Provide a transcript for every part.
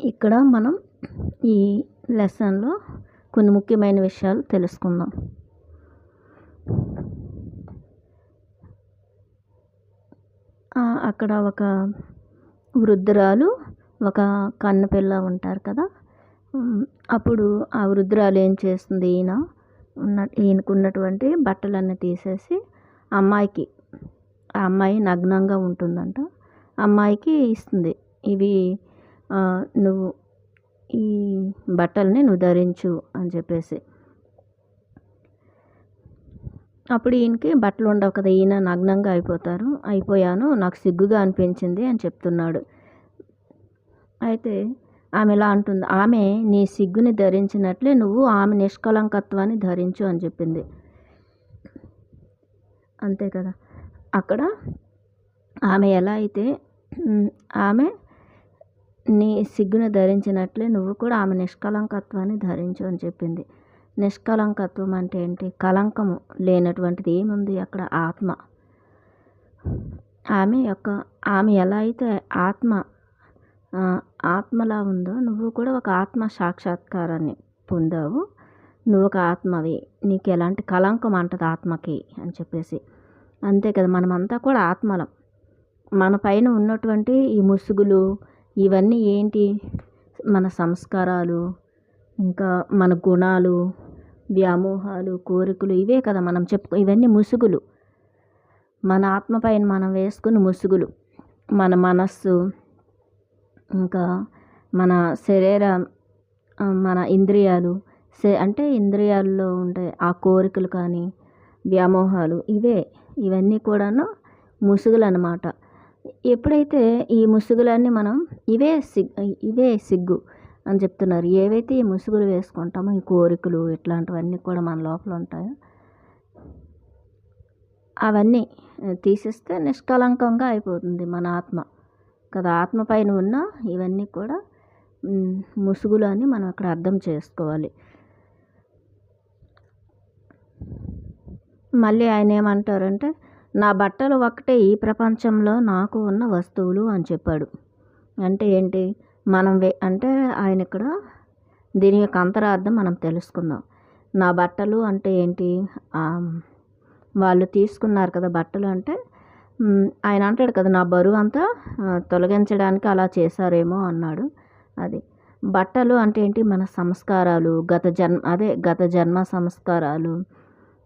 ఇక్కడ మనం ఈ లెసన్లో కొన్ని ముఖ్యమైన విషయాలు తెలుసుకుందాం. అక్కడ ఒక వృద్ధురాలు, ఒక కన్నపిల్ల ఉంటారు కదా. అప్పుడు ఆ వృద్ధురాలు ఏం చేస్తుంది, ఈయనకున్నటువంటి బట్టలన్నీ తీసేసి అమ్మాయికి, ఆ అమ్మాయి నగ్నంగా ఉంటుందంట, అమ్మాయికి ఇస్తుంది. ఇవి నువ్వు ఈ బట్టల్ని నువ్వు ధరించు అని చెప్పేసి. అప్పుడు ఈయనకి బట్టలు ఉండవు కదా, ఈయన నగ్నంగా అయిపోయాను, నాకు సిగ్గుగా అనిపించింది అని చెప్తున్నాడు. అయితే ఆమె ఇలా అంటుంది, ఆమె నీ సిగ్గుని ధరించినట్లే నువ్వు ఆమె నిష్కళంకత్వాన్ని ధరించు అని చెప్పింది. అంతే కదా. అక్కడ ఆమె ఎలా అయితే ఆమె నీ సిగ్గుని ధరించినట్లే నువ్వు కూడా ఆమె నిష్కళంకత్వాన్ని ధరించు అని చెప్పింది. నిష్కళంకత్వం అంటే ఏంటి? కళంకము లేనటువంటిది ఏముంది అక్కడ? ఆత్మ. ఆమె ఎలా అయితే ఆత్మలా ఉందో నువ్వు కూడా ఒక ఆత్మ సాక్షాత్కారాన్ని పొందావు, నువ్వు ఒక ఆత్మవి, నీకు ఎలాంటి కళంకం అంటది ఆత్మకి అని చెప్పేసి. అంతే కదా, మనమంతా కూడా ఆత్మలం. మన పైన ఉన్నటువంటి ఈ ముసుగులు ఇవన్నీ ఏంటి? మన సంస్కారాలు, ఇంకా మన గుణాలు, వ్యామోహాలు, కోరికలు, ఇవే కదా మనం ఇవన్నీ ముసుగులు. మన ఆత్మ పైన మనం వేసుకున్న ముసుగులు. మన మనస్సు, ఇంకా మన శరీరం, మన ఇంద్రియాలు, అంటే ఇంద్రియాల్లో ఉండే ఆ కోరికలు కానీ వ్యామోహాలు, ఇవన్నీ కూడాను ముసుగులు అన్నమాట. ఎప్పుడైతే ఈ ముసుగులన్నీ మనం ఇవే సిగ్గు అని చెప్తున్నారు. ఏవైతే ఈ ముసుగులు వేసుకుంటామో, ఈ కోరికలు ఇట్లాంటివన్నీ కూడా మన లోపల ఉంటాయో అవన్నీ తీసేస్తే నిష్కళంకంగా అయిపోతుంది మన ఆత్మ కదా. ఆత్మ పైన ఉన్న ఇవన్నీ కూడా ముసుగులు అని మనం అక్కడ అర్థం చేసుకోవాలి. మళ్ళీ ఆయన ఏమంటారంటే, నా బట్టలు ఒక్కటే ఈ ప్రపంచంలో నాకు ఉన్న వస్తువులు అని చెప్పాడు. అంటే ఏంటి? అంటే ఆయన ఇక్కడ దీని యొక్క అంతరార్థం మనం తెలుసుకుందాం. నా బట్టలు అంటే ఏంటి? వాళ్ళు తీసుకున్నారు కదా బట్టలు అంటే, ఆయన అంటాడు కదా, నా బరువు అంతా తొలగించడానికి అలా చేశారేమో అన్నాడు. అది బట్టలు అంటే ఏంటి? మన సంస్కారాలు, గత జన్మ సంస్కారాలు,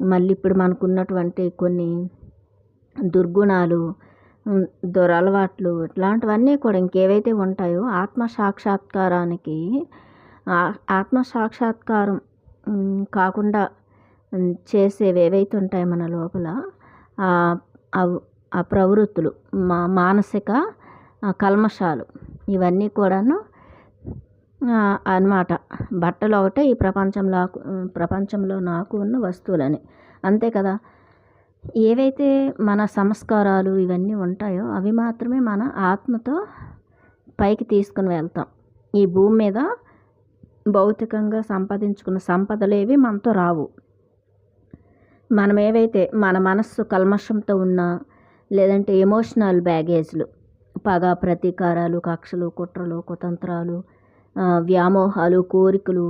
మళ్ళీ ఇప్పుడు మనకున్నటువంటి కొన్ని దుర్గుణాలు, దురలవాట్లు, ఇట్లాంటివన్నీ కూడా ఇంకేవైతే ఉంటాయో ఆత్మ సాక్షాత్కారం కాకుండా చేసేవి ఏవైతే ఉంటాయో మన లోపల ఆ ప్రవృత్తులు, మానసిక కల్మషాలు, ఇవన్నీ కూడాను అన్నమాట. బట్టలు ఒకటే ఈ ప్రపంచంలో నాకు ఉన్న వస్తువులని. అంతే కదా. ఏవైతే మన సంస్కారాలు ఇవన్నీ ఉంటాయో అవి మాత్రమే మన ఆత్మతో పైకి తీసుకుని వెళ్తాం. ఈ భూమి మీద భౌతికంగా సంపాదించుకున్న సంపదలేవి మనతో రావు. మనం ఏవైతే మన మనస్సు కల్మషంతో ఉన్నా, లేదంటే ఎమోషనల్ బ్యాగేజ్లు, పగ, ప్రతీకారాలు, కక్షలు, కుట్రలు, కుతంత్రాలు, వ్యామోహాలు, కోరికలు,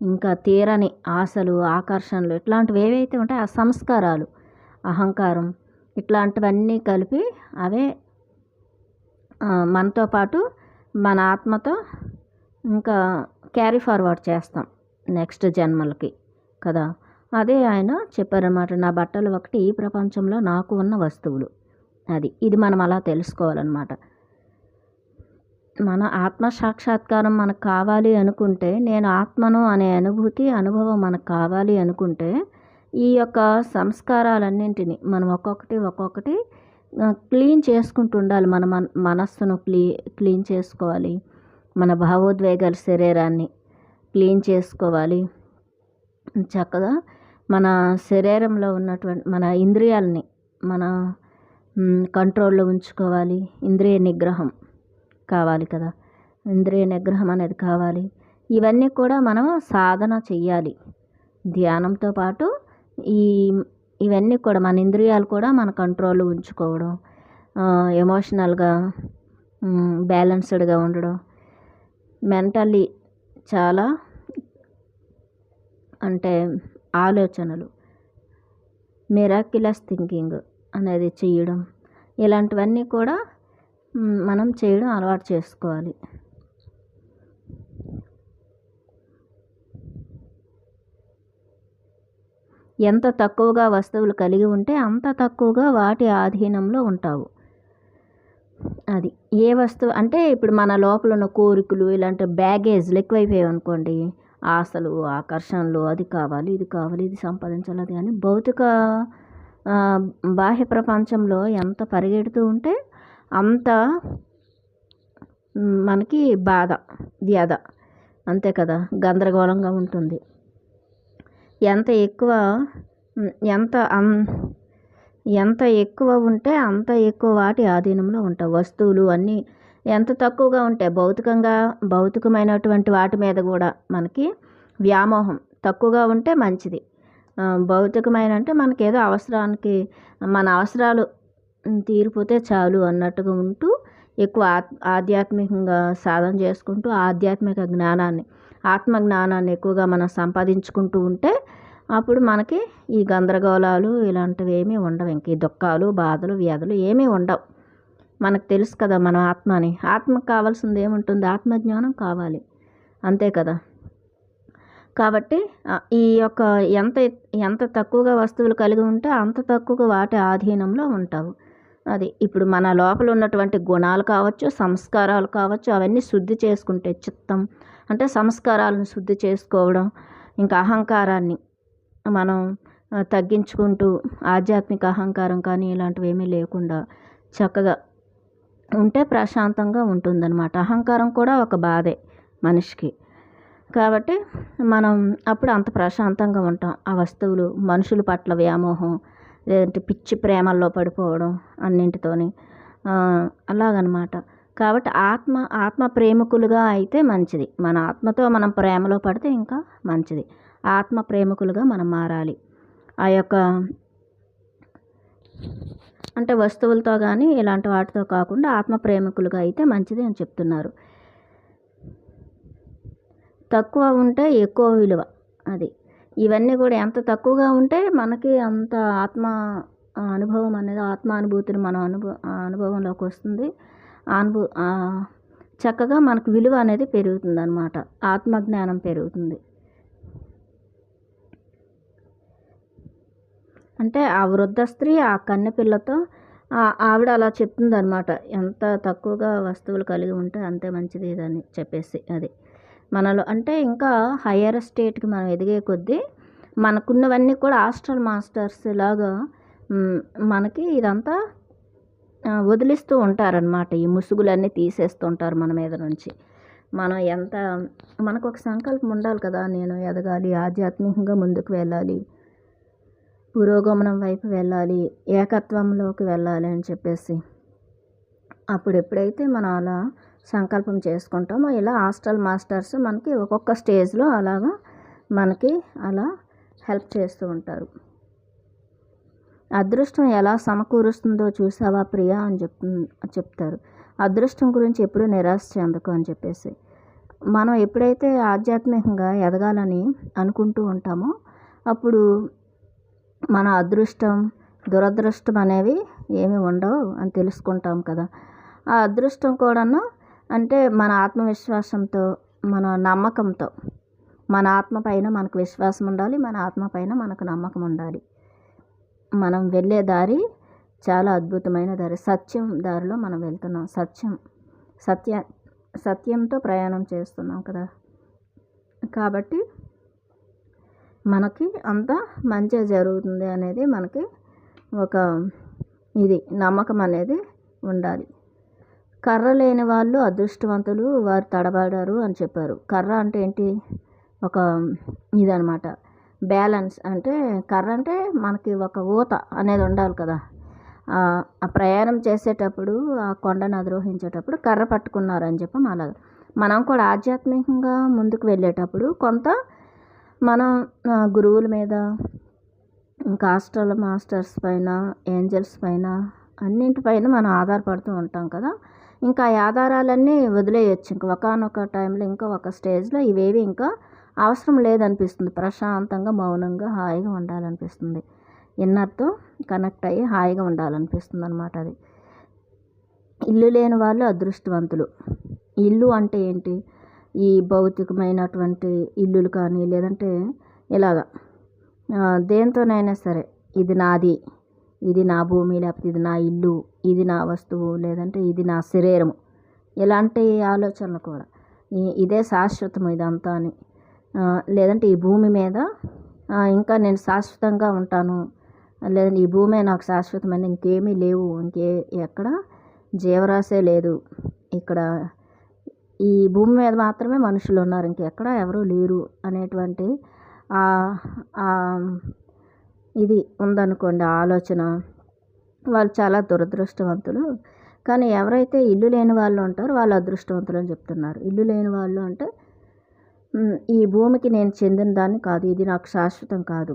ఇంకా తీరని ఆశలు, ఆకర్షణలు, ఇట్లాంటివి ఏవైతే ఉంటాయో ఆ సంస్కారాలు, అహంకారం, ఇట్లాంటివన్నీ కలిపి అవే మనతో పాటు మన ఆత్మతో ఇంకా క్యారీ ఫార్వర్డ్ చేస్తాం నెక్స్ట్ జన్మలకి కదా. అదే ఆయన చెప్పారన్నమాట, నా బట్టలు ఒకటి ఈ ప్రపంచంలో నాకు ఉన్న వస్తువులు. ఇది మనం అలా తెలుసుకోవాలన్నమాట. మన ఆత్మ సాక్షాత్కారం మనకు కావాలి అనుకుంటే, నేను ఆత్మను అనే అనుభవం మనకు కావాలి అనుకుంటే, ఈ యొక్క సంస్కారాలన్నింటినీ మనం ఒక్కొక్కటి క్లీన్ చేసుకుంటూ ఉండాలి. మన మనస్సును క్లీన్ చేసుకోవాలి, మన భావోద్వేగాల శరీరాన్ని క్లీన్ చేసుకోవాలి. చక్కగా మన శరీరంలో ఉన్నటువంటి మన ఇంద్రియాలని మన కంట్రోల్లో ఉంచుకోవాలి. ఇంద్రియ నిగ్రహం కావాలి కదా, ఇంద్రియ నిగ్రహం అనేది కావాలి. ఇవన్నీ కూడా మనం సాధన చెయ్యాలి. ధ్యానంతో పాటు ఇవన్నీ కూడా మన ఇంద్రియాలు కూడా మన కంట్రోల్లో ఉంచుకోవడం, ఎమోషనల్గా బ్యాలెన్స్డ్గా ఉండడం, మెంటల్లీ చాలా అంటే ఆలోచనలు, మిరాక్యులస్ థింకింగ్ అనేది చేయడం, ఇలాంటివన్నీ కూడా మనం చేయడం అలవాటు చేసుకోవాలి. ఎంత తక్కువగా వస్తువులు కలిగి ఉంటే అంత తక్కువగా వాటి ఆధీనంలో ఉంటావు. అది ఏ వస్తువు అంటే ఇప్పుడు మన లోపల ఉన్న కోరికలు ఇలాంటి బ్యాగేజ్లు ఎక్కువైపోయాయి అనుకోండి, ఆశలు, ఆకర్షణలు, అది కావాలి, ఇది కావాలి, ఇది సంపాదించాలి, అది అని భౌతిక బాహ్య ప్రపంచంలో ఎంత పరిగెడుతూ ఉంటే అంత మనకి బాధ, వ్యధ, అంతే కదా, గందరగోళంగా ఉంటుంది. ఎంత ఎక్కువ ఎంత ఎక్కువ ఉంటే అంత ఎక్కువ వాటి ఆధీనంలో ఉంటాయి. వస్తువులు అన్నీ ఎంత తక్కువగా ఉంటే భౌతికమైనటువంటి వాటి మీద కూడా మనకి వ్యామోహం తక్కువగా ఉంటే మంచిది. భౌతికమైన అంటే మనకేదో అవసరానికి మన అవసరాలు తీరిపోతే చాలు అన్నట్టుగా ఉంటూ ఎక్కువ ఆధ్యాత్మికంగా సాధన చేసుకుంటూ ఆధ్యాత్మిక జ్ఞానాన్ని, ఆత్మ జ్ఞానాన్ని ఎక్కువగా మనం సంపాదించుకుంటూ ఉంటే అప్పుడు మనకి ఈ గందరగోళాలు ఇలాంటివి ఏమీ ఉండవు. ఇంక ఈ దుఃఖాలు, బాధలు, వ్యాధులు ఏమీ ఉండవు. మనకు తెలుసు కదా మనం ఆత్మని. ఆత్మకు కావాల్సింది ఏముంటుంది? ఆత్మజ్ఞానం కావాలి, అంతే కదా. కాబట్టి ఈ యొక్క ఎంత తక్కువగా వస్తువులు కలిగి ఉంటే అంత తక్కువగా వాటి ఆధీనంలో ఉంటావు. అది ఇప్పుడు మన లోపల ఉన్నటువంటి గుణాలు కావచ్చు, సంస్కారాలు కావచ్చు, అవన్నీ శుద్ధి చేసుకుంటే చిత్తం అంటే సంస్కారాలను శుద్ధి చేసుకోవడం, ఇంకా అహంకారాన్ని మనం తగ్గించుకుంటూ ఆధ్యాత్మిక అహంకారం కానీ ఇలాంటివి ఏమీ లేకుండా చక్కగా ఉంటే ప్రశాంతంగా ఉంటుందన్నమాట. అహంకారం కూడా ఒక బాధే మనిషికి. కాబట్టి మనం అప్పుడు అంత ప్రశాంతంగా ఉంటాం. ఆ వస్తువులు, మనుషుల పట్ల వ్యామోహం, లేదంటే పిచ్చి ప్రేమల్లో పడిపోవడం అన్నింటితోని అలాగనమాట. కాబట్టి ఆత్మ ప్రేమికులుగా అయితే మంచిది. మన ఆత్మతో మనం ప్రేమలో పడితే ఇంకా మంచిది. ఆత్మ ప్రేమికులుగా మనం మారాలి. ఆ యొక్క అంటే వస్తువులతో కానీ ఇలాంటి వాటితో కాకుండా ఆత్మ ప్రేమికులుగా అయితే మంచిది అని చెప్తున్నారు. తక్కువ ఉంటే ఎక్కువ విలువ. అది ఇవన్నీ కూడా ఎంత తక్కువగా ఉంటే మనకి అంత ఆత్మ అనుభవం అనేది, ఆత్మానుభూతిని మనం అనుభవంలోకి వస్తుంది. చక్కగా మనకు విలువ అనేది పెరుగుతుంది అన్నమాట. ఆత్మజ్ఞానం పెరుగుతుంది. అంటే ఆ వృద్ధ స్త్రీ ఆ కన్నెపిల్లతో ఆవిడ అలా చెప్తుందనమాట. ఎంత తక్కువగా వస్తువులు కలిగి ఉంటే అంతే మంచిది ఇదని చెప్పేసి. అది మనలో అంటే ఇంకా హయ్యర్ స్టేట్కి మనం ఎదిగే కొద్దీ మనకున్నవన్నీ కూడా హాస్టల్ మాస్టర్స్ లాగా మనకి ఇదంతా వదిలిస్తూ ఉంటారనమాట. ఈ ముసుగులన్నీ తీసేస్తూ ఉంటారు మన మీద నుంచి. మనం మనకు ఒక సంకల్పం ఉండాలి కదా, నేను ఎదగాలి, ఆధ్యాత్మికంగా ముందుకు వెళ్ళాలి, పురోగమనం వైపు వెళ్ళాలి, ఏకత్వంలోకి వెళ్ళాలి అని చెప్పేసి. అప్పుడు ఎప్పుడైతే మనం అలా సంకల్పం చేసుకుంటామో ఇలా హాస్టల్ మాస్టర్స్ మనకి ఒక్కొక్క స్టేజ్లో అలాగా మనకి అలా హెల్ప్ చేస్తూ ఉంటారు. అదృష్టం ఎలా సమకూరుస్తుందో చూసావా ప్రియా అని చెప్తారు. అదృష్టం గురించి ఎప్పుడూ నిరాశ చెందకు అని చెప్పేసి. మనం ఎప్పుడైతే ఆధ్యాత్మికంగా ఎదగాలని అనుకుంటూ ఉంటామో అప్పుడు మన అదృష్టం, దురదృష్టం అనేవి ఏమి ఉండవు అని తెలుసుకుంటాం కదా. ఆ అదృష్టం కూడాను అంటే మన ఆత్మవిశ్వాసంతో, మన నమ్మకంతో, మన ఆత్మ పైన మనకు విశ్వాసం ఉండాలి, మన ఆత్మ పైన మనకు నమ్మకం ఉండాలి. మనం వెళ్ళే దారి చాలా అద్భుతమైన దారి, సత్యం దారిలో మనం వెళ్తున్నాం. సత్యంతో ప్రయాణం చేస్తున్నాం కదా. కాబట్టి మనకి అంత మంచి జరుగుతుంది అనేది మనకి ఒక నమ్మకం అనేది ఉండాలి. కర్ర లేని వాళ్ళు అదృష్టవంతులు, వారు తడబడారు అని చెప్పారు. కర్ర అంటే ఏంటి? ఒక ఇదనమాట, బ్యాలెన్స్. అంటే కర్ర అంటే మనకి ఒక ఊత అనేది ఉండాలి కదా. ఆ ప్రయాణం చేసేటప్పుడు, ఆ కొండను అధిరోహించేటప్పుడు కర్ర పట్టుకున్నారని చెప్పి అలాగా మనం కూడా ఆధ్యాత్మికంగా ముందుకు వెళ్ళేటప్పుడు కొంత మనం గురువుల మీద, ఇంకా హాస్టల్ మాస్టర్స్ పైన, ఏంజల్స్ పైన, అన్నింటిపైన మనం ఆధారపడుతూ ఉంటాం కదా. ఇంకా ఈ ఆధారాలన్నీ వదిలేయొచ్చు. ఇంక ఒకానొక టైంలో ఇంకా ఒక స్టేజ్‌లో ఇవేవి ఇంకా అవసరం లేదనిపిస్తుంది. ప్రశాంతంగా, మౌనంగా, హాయిగా ఉండాలనిపిస్తుంది. ఇన్నర్‌తో కనెక్ట్ అయ్యి హాయిగా ఉండాలనిపిస్తుందనమాట అది. ఇల్లు లేని వాళ్ళు అదృష్టవంతులు. ఇల్లు అంటే ఏంటి? ఈ భౌతికమైనటువంటి ఇల్లులు కానీ, లేదంటే ఇలాగ దేనితోనైనా సరే ఇది నాది, ఇది నా భూమి, లేకపోతే ఇది నా ఇల్లు, ఇది నా వస్తువు, లేదంటే ఇది నా శరీరము, ఇలాంటి ఆలోచనలు కూడా ఇదే శాశ్వతం ఇదంతా అని, లేదంటే ఈ భూమి మీద ఇంకా నేను శాశ్వతంగా ఉంటాను, లేదంటే ఈ భూమే నాకు శాశ్వతమైన ఇంకేమీ లేవు, ఎక్కడ జీవరాశే లేదు, ఇక్కడ ఈ భూమి మీద మాత్రమే మనుషులు ఉన్నారు, ఇంకెక్కడ ఎవరూ లేరు అనేటువంటి ఇది ఉందనుకోండి ఆలోచన, వాళ్ళు చాలా దురదృష్టవంతులు. కానీ ఎవరైతే ఇల్లు లేని వాళ్ళు ఉంటారో వాళ్ళు అదృష్టవంతులు అని చెప్తున్నారు. ఇల్లు లేని వాళ్ళు అంటే ఈ భూమికి నేను చెందిన దాన్ని కాదు, ఇది నాకు శాశ్వతం కాదు,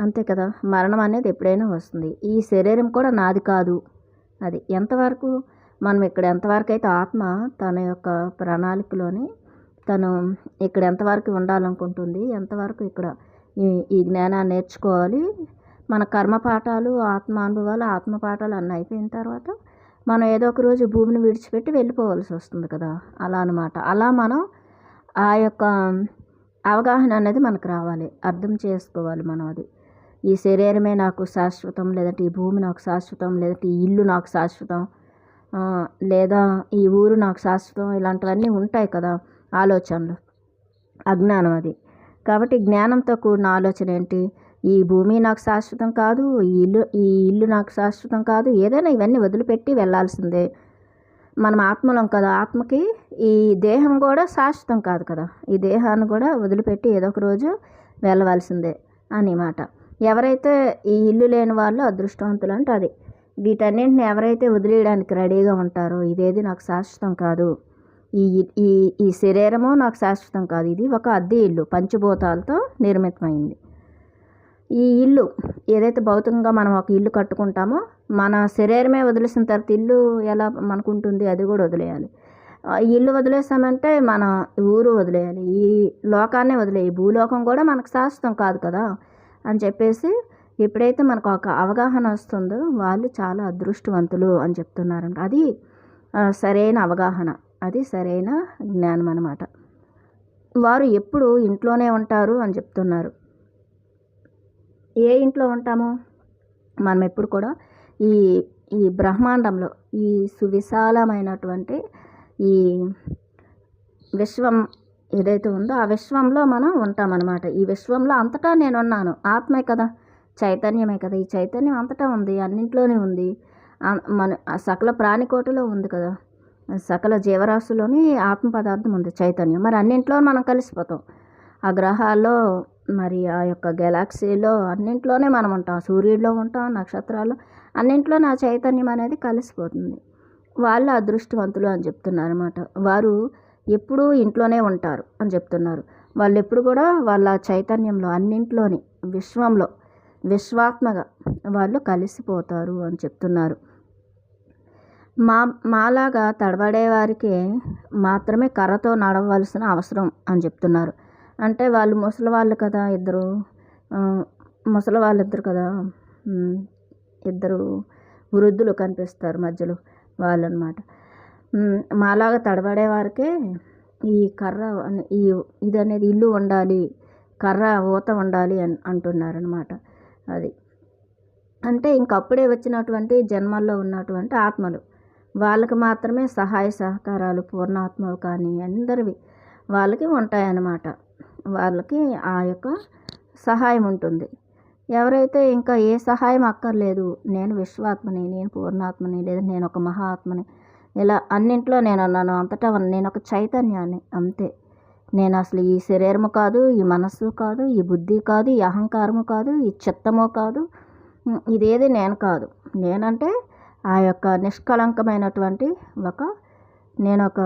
అంతే కదా. మరణం అనేది ఎప్పుడైనా వస్తుంది. ఈ శరీరం కూడా నాది కాదు. అది ఎంతవరకు మనం ఇక్కడ ఎంతవరకు అయితే ఆత్మ తన యొక్క ప్రణాళికలోని తను ఇక్కడ ఎంతవరకు ఉండాలనుకుంటుంది, ఎంతవరకు ఇక్కడ ఈ జ్ఞానాన్ని నేర్చుకోవాలి, మన కర్మపాఠాలు, ఆత్మానుభవాలు, ఆత్మపాఠాలు అన్నీ అయిపోయిన తర్వాత మనం ఏదో ఒక రోజు భూమిని విడిచిపెట్టి వెళ్ళిపోవాల్సి వస్తుంది కదా. అలా అనమాట. అలా మనం ఆ యొక్క అవగాహన అనేది మనకు రావాలి, అర్థం చేసుకోవాలి మనం. అది ఈ శరీరమే నాకు శాశ్వతం, లేదంటే ఈ భూమి నాకు శాశ్వతం, లేదంటే ఈ ఇల్లు నాకు శాశ్వతం, లేదా ఈ ఊరు నాకు శాశ్వతం, ఇలాంటివన్నీ ఉంటాయి కదా ఆలోచనలు. అజ్ఞానం అది. కాబట్టి జ్ఞానంతో కూడిన ఆలోచన ఏంటి? ఈ భూమి నాకు శాశ్వతం కాదు, ఈ ఇల్లు నాకు శాశ్వతం కాదు, ఏదైనా ఇవన్నీ వదిలిపెట్టి వెళ్ళాల్సిందే. మనం ఆత్మలం కదా, ఆత్మకి ఈ దేహం కూడా శాశ్వతం కాదు కదా, ఈ దేహాన్ని కూడా వదిలిపెట్టి ఏదో ఒక రోజు వెళ్ళవలసిందే అన్నమాట. ఎవరైతే ఈ ఇల్లు లేని వాళ్ళు అదృష్టవంతులు అంటే అది. వీటన్నింటిని ఎవరైతే వదిలేయడానికి రెడీగా ఉంటారో, ఇదేది నాకు శాశ్వతం కాదు, ఈ ఈ ఈ శరీరము నాకు శాశ్వతం కాదు, ఇది ఒక అద్దె ఇల్లు, పంచభూతాలతో నిర్మితమైంది. ఈ ఇల్లు ఏదైతే భౌతికంగా మనం ఒక ఇల్లు కట్టుకుంటామో, మన శరీరమే వదిలేసిన తర్వాత ఇల్లు ఎలా మనకు ఉంటుంది, అది కూడా వదిలేయాలి. ఈ ఇల్లు వదిలేసామంటే మన ఊరు వదిలేయాలి, ఈ లోకాన్నే వదిలేయాలి, భూలోకం కూడా మనకు శాశ్వతం కాదు కదా అని చెప్పేసి ఎప్పుడైతే మనకు ఒక అవగాహన వస్తుందో వాళ్ళు చాలా అదృష్టవంతులు అని చెప్తున్నారంట. అది సరైన అవగాహన, అది సరైన జ్ఞానం అన్నమాట. వారు ఎప్పుడు ఇంట్లోనే ఉంటారు అని చెప్తున్నారు. ఏ ఇంట్లో ఉంటాము మనం? ఎప్పుడు కూడా ఈ ఈ బ్రహ్మాండంలో, ఈ సువిశాలమైనటువంటి ఈ విశ్వం ఏదైతే ఉందో ఆ విశ్వంలో మనం ఉంటామన్నమాట. ఈ విశ్వంలో అంతటా నేనున్నాను, ఆత్మే కదా, చైతన్యమే కదా, ఈ చైతన్యం అంతటా ఉంది, అన్నింట్లోనే ఉంది. మన సకల ప్రాణికోటిలో ఉంది కదా, సకల జీవరాశుల్లోని ఆత్మ పదార్థం ఉంది, చైతన్యం. మరి అన్నింట్లో మనం కలిసిపోతాం. ఆ గ్రహాల్లో, మరి ఆ యొక్క గెలాక్సీలో అన్నింట్లోనే మనం ఉంటాం, సూర్యుడిలో ఉంటాం, నక్షత్రాల్లో, అన్నింట్లో నా చైతన్యం అనేది కలిసిపోతుంది. వాళ్ళు అదృష్టవంతులు అని చెప్తున్నారు అన్నమాట. వారు ఎప్పుడూ ఇంట్లోనే ఉంటారు అని చెప్తున్నారు. వాళ్ళు ఎప్పుడు కూడా వాళ్ళ చైతన్యంలో, అన్నింట్లోని, విశ్వంలో విశ్వాత్మగా వాళ్ళు కలిసిపోతారు అని చెప్తున్నారు. మాలాగా తడబడే వారికి మాత్రమే కర్రతో నడవలసిన అవసరం అని చెప్తున్నారు. అంటే వాళ్ళు ముసలి వాళ్ళు కదా, ముసలి వాళ్ళిద్దరు కదా, ఇద్దరు వృద్ధులు కనిపిస్తారు మధ్యలో, వాళ్ళనమాట. మాలాగా తడబడే వారికే ఈ కర్ర ఇది అనేది ఇల్లు ఉండాలి, కర్ర ఊత ఉండాలి అని అంటున్నారనమాట. అది అంటే ఇంకప్పుడే వచ్చినటువంటి జన్మల్లో ఉన్నటువంటి ఆత్మలు, వాళ్ళకి మాత్రమే సహాయ సహకారాలు, పూర్ణాత్మలు కానీ అందరివి వాళ్ళకి ఉంటాయన్నమాట. వాళ్ళకి ఆ యొక్క సహాయం ఉంటుంది. ఎవరైతే ఇంకా ఏ సహాయం అక్కర్లేదు, నేను విశ్వాత్మని, నేను పూర్ణాత్మని, లేదా నేను ఒక మహాత్మని, ఇలా అన్నింట్లో నేను అన్నాను, అంతటా నేను ఒక చైతన్యాన్ని, అంతే. నేను అసలు ఈ శరీరము కాదు, ఈ మనస్సు కాదు, ఈ బుద్ధి కాదు, ఈ అహంకారము కాదు, ఈ చిత్తము కాదు, ఇదేది నేను కాదు. నేనంటే ఆ యొక్క నిష్కళంకమైనటువంటి నేను ఒక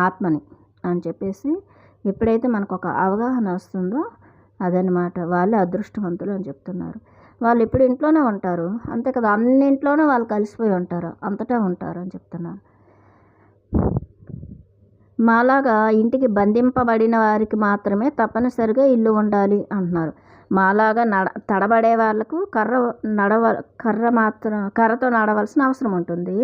ఆత్మని అని చెప్పేసి ఎప్పుడైతే మనకు ఒక అవగాహన వస్తుందో అదనమాట. వాళ్ళు అదృష్టవంతులు అని చెప్తున్నారు. వాళ్ళు ఎప్పుడు ఇంట్లోనే ఉంటారు, అంతే కదా, అన్నింట్లోనూ వాళ్ళు కలిసిపోయి ఉంటారు, అంతటా ఉంటారు అని చెప్తున్నారు. మాలాగా ఇంటికి బంధింపబడిన వారికి మాత్రమే తప్పనిసరిగా ఇల్లు ఉండాలి అంటున్నారు. మాలాగా తడబడే వాళ్ళకు కర్రతో నడవలసిన అవసరం ఉంటుంది.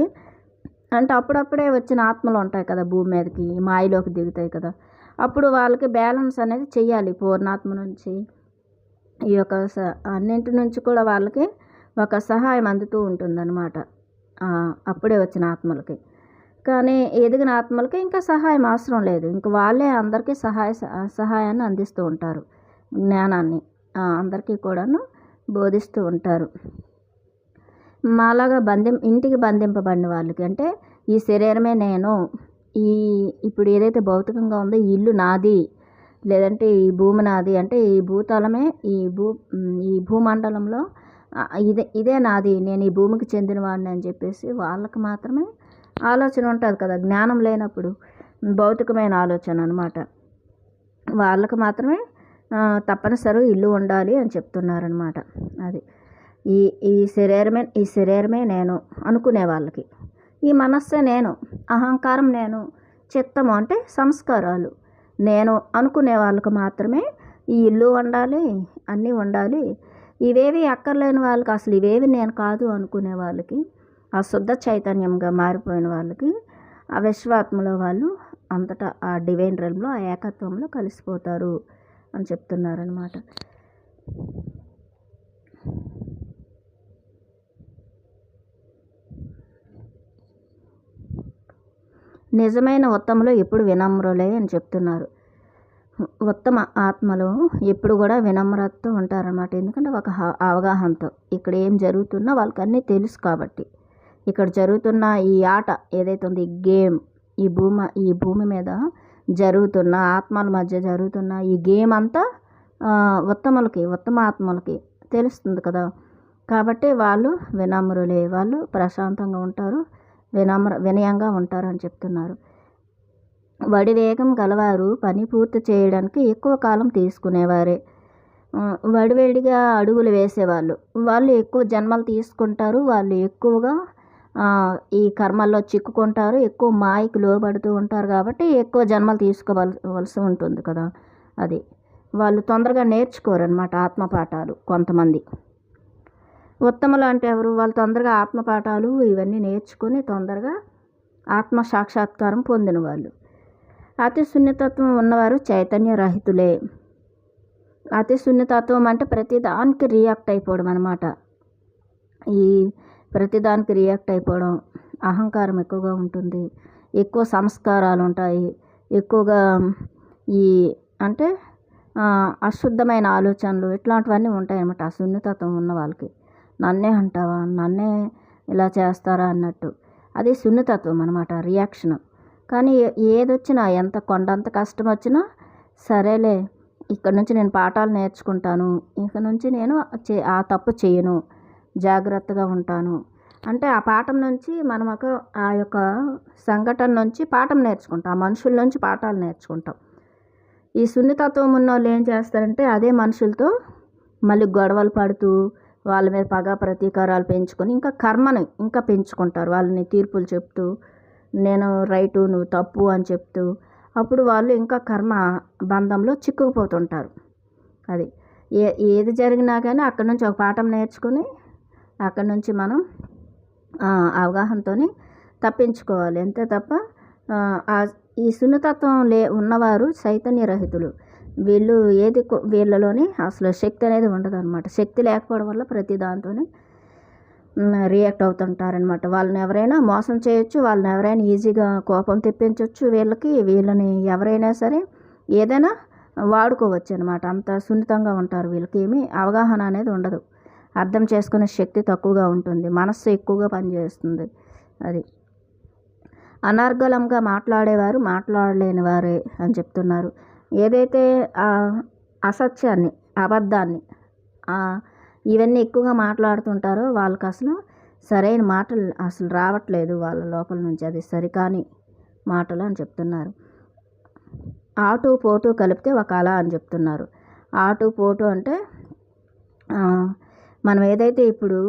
అంటే అప్పుడప్పుడే వచ్చిన ఆత్మలు ఉంటాయి కదా భూమి మీదకి, మాయలోకి దిగుతాయి కదా, అప్పుడు వాళ్ళకి బ్యాలెన్స్ అనేది చెయ్యాలి. పూర్ణాత్మ నుంచి ఈ యొక్క అన్నింటి నుంచి కూడా వాళ్ళకి ఒక సహాయం అందుతూ ఉంటుందన్నమాట అప్పుడే వచ్చిన ఆత్మలకి. కానీ ఎదిగిన ఆత్మలకి ఇంకా సహాయం అవసరం లేదు. ఇంక వాళ్ళే అందరికీ సహాయాన్ని అందిస్తూ ఉంటారు. జ్ఞానాన్ని అందరికీ కూడాను బోధిస్తూ ఉంటారు. మాలాగా ఇంటికి బంధింపబడిన వాళ్ళకి, అంటే ఈ శరీరమే నేను, ఇప్పుడు ఏదైతే భౌతికంగా ఉందో ఈ ఇల్లు నాది, లేదంటే ఈ భూమి నాది, అంటే ఈ భూతలమే ఈ భూమండలంలో ఇదే నాది, నేను ఈ భూమికి చెందినవాడిని అని చెప్పేసి వాళ్ళకి మాత్రమే ఆలోచన ఉంటుంది కదా. జ్ఞానం లేనప్పుడు భౌతికమైన ఆలోచన అనమాట. వాళ్ళకి మాత్రమే తప్పనిసరి ఇల్లు ఉండాలి అని చెప్తున్నారనమాట. అది ఈ శరీరమే నేను అనుకునే వాళ్ళకి, ఈ మనస్సే నేను, అహంకారం నేను, చిత్తము అంటే సంస్కారాలు నేను అనుకునే వాళ్ళకి మాత్రమే ఈ ఇల్లు ఉండాలి, అన్నీ ఉండాలి. ఇవేవి అక్కర్లేని వాళ్ళకి, అసలు ఇవేవి నేను కాదు అనుకునే వాళ్ళకి, ఆ శుద్ధ చైతన్యంగా మారిపోయిన వాళ్ళకి, ఆ విశ్వాత్మలో వాళ్ళు అంతటా ఆ డివైన్ రెల్మ్లో, ఆ ఏకత్వంలో కలిసిపోతారు అని చెప్తున్నారనమాట. నిజమైన ఉత్తములు ఎప్పుడు వినమ్రులే అని చెప్తున్నారు. ఉత్తమ ఆత్మలు ఎప్పుడు కూడా వినమ్రతతో ఉంటారన్నమాట. ఎందుకంటే ఒక అవగాహనతో ఇక్కడ ఏం జరుగుతున్నా వాళ్ళకి అన్నీ తెలుసు కాబట్టి. ఇక్కడ జరుగుతున్న ఈ ఆట ఏదైతే ఉంది, గేమ్, ఈ భూమి మీద జరుగుతున్న ఆత్మల మధ్య జరుగుతున్న ఈ గేమ్ అంతా ఉత్తమ ఆత్మలకి తెలుస్తుంది కదా. కాబట్టి వాళ్ళు వినమ్రులే, వాళ్ళు ప్రశాంతంగా ఉంటారు, వినయంగా ఉంటారు అని చెప్తున్నారు. వడివేగం గలవారు పని పూర్తి చేయడానికి ఎక్కువ కాలం తీసుకునేవారే. వడివేడిగా అడుగులు వేసేవాళ్ళు, వాళ్ళు ఎక్కువ జన్మలు తీసుకుంటారు, వాళ్ళు ఎక్కువగా ఈ కర్మల్లో చిక్కుకుంటారు, ఎక్కువ మాయకి లోబడుతూ ఉంటారు. కాబట్టి ఎక్కువ జన్మలు తీసుకోవలసి ఉంటుంది కదా. అది వాళ్ళు తొందరగా నేర్చుకోరనమాట ఆత్మపాఠాలు. కొంతమంది ఉత్తములు అంటే ఎవరు? వాళ్ళు తొందరగా ఆత్మపాఠాలు ఇవన్నీ నేర్చుకుని తొందరగా ఆత్మ సాక్షాత్కారం పొందిన వాళ్ళు. అతి సున్నితత్వం ఉన్నవారు చైతన్య రహితులే. అతి సున్నితత్వం అంటే ప్రతిదానికి రియాక్ట్ అయిపోవడం అనమాట. ఈ ప్రతిదానికి రియాక్ట్ అయిపోవడం, అహంకారం ఎక్కువగా ఉంటుంది, ఎక్కువ సంస్కారాలు ఉంటాయి, ఎక్కువగా ఈ అంటే అశుద్ధమైన ఆలోచనలు ఇట్లాంటివన్నీ ఉంటాయి అన్నమాట. ఆ సున్నితత్వం ఉన్న వాళ్ళకి నన్నే అంటావా, నన్నే ఇలా చేస్తారా అన్నట్టు, అది సున్నితత్వం అనమాట, రియాక్షన్. కానీ ఏదొచ్చినా, ఎంత కొండంత కష్టం వచ్చినా సరేలే, ఇక్కడ నుంచి నేను పాఠాలు నేర్చుకుంటాను, ఇక నుంచి నేను ఆ తప్పు చేయను, జాగ్రత్తగా ఉంటాను అంటే ఆ పాఠం నుంచి మనం ఆ యొక్క సంఘటన నుంచి పాఠం నేర్చుకుంటాం, ఆ మనుషుల నుంచి పాఠాలు నేర్చుకుంటాం. ఈ సున్నితత్వం ఉన్న వాళ్ళు ఏం చేస్తారంటే అదే మనుషులతో మళ్ళీ గొడవలు పడుతూ వాళ్ళ మీద పగ ప్రతీకారాలు పెంచుకొని ఇంకా కర్మని ఇంకా పెంచుకుంటారు, వాళ్ళని తీర్పులు చెప్తూ నేను రైటు నువ్వు తప్పు అని చెప్తూ. అప్పుడు వాళ్ళు ఇంకా కర్మ బంధంలో చిక్కుకుపోతుంటారు. అది ఏది జరిగినా కానీ అక్కడి నుంచి ఒక పాఠం నేర్చుకుని అక్కడి నుంచి మనం అవగాహనతో తప్పించుకోవాలి, అంతే తప్ప ఈ సున్నితత్వం ఉన్నవారు చైతన్య రహితులు. వీళ్ళలోని అసలు శక్తి అనేది ఉండదు అనమాట. శక్తి లేకపోవడం వల్ల ప్రతి దాంతో రియాక్ట్ అవుతుంటారనమాట. వాళ్ళని ఎవరైనా మోసం చేయొచ్చు, వాళ్ళని ఎవరైనా ఈజీగా కోపం తెప్పించవచ్చు, వీళ్ళని ఎవరైనా సరే ఏదైనా వాడుకోవచ్చు అనమాట. అంత సున్నితంగా ఉంటారు. వీళ్ళకి ఏమీ అవగాహన అనేది ఉండదు, అర్థం చేసుకునే శక్తి తక్కువగా ఉంటుంది, మనస్సు ఎక్కువగా పనిచేస్తుంది. అది అనర్గళంగా మాట్లాడేవారు మాట్లాడలేని వారే అని చెప్తున్నారు. ఏదైతే అసత్యాన్ని, అబద్ధాన్ని ఇవన్నీ ఎక్కువగా మాట్లాడుతుంటారో వాళ్ళకి అసలు సరైన మాటలు అసలు రావట్లేదు వాళ్ళ లోపల నుంచి, అది సరికాని మాటలు అని చెప్తున్నారు. ఆటు పోటు కలిపితే ఒక అల అని చెప్తున్నారు. ఆటు పోటు అంటే మనం ఏదైతే ఇప్పుడు